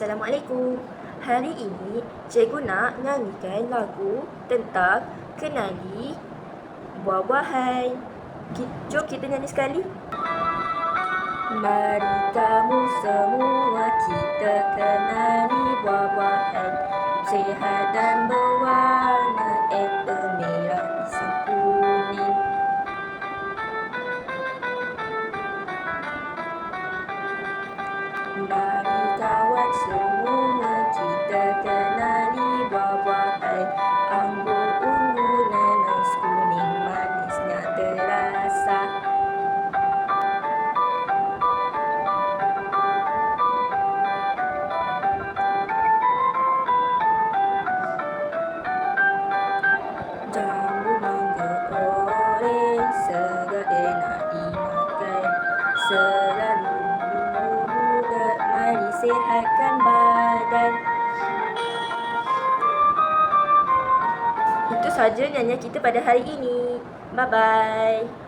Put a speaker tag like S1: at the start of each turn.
S1: Assalamualaikum. Hari ini cikgu nak nyanyikan lagu tentang kenali buah-buahan. Jom kita nyanyi sekali. Mari kamu semua kita kenali buah-buahan sihat dan berwarna apple, merah, pisang, kuning. Mari kawan semua kita kenali buah-buahan anggur, ungu, nanas, kuning, manisnya terasa. Jambu, mangga, oren, segar enak dimakan. Selalu muda, mari sihatkan badan. Itu saja nyanyian kita pada hari ini. Bye-bye.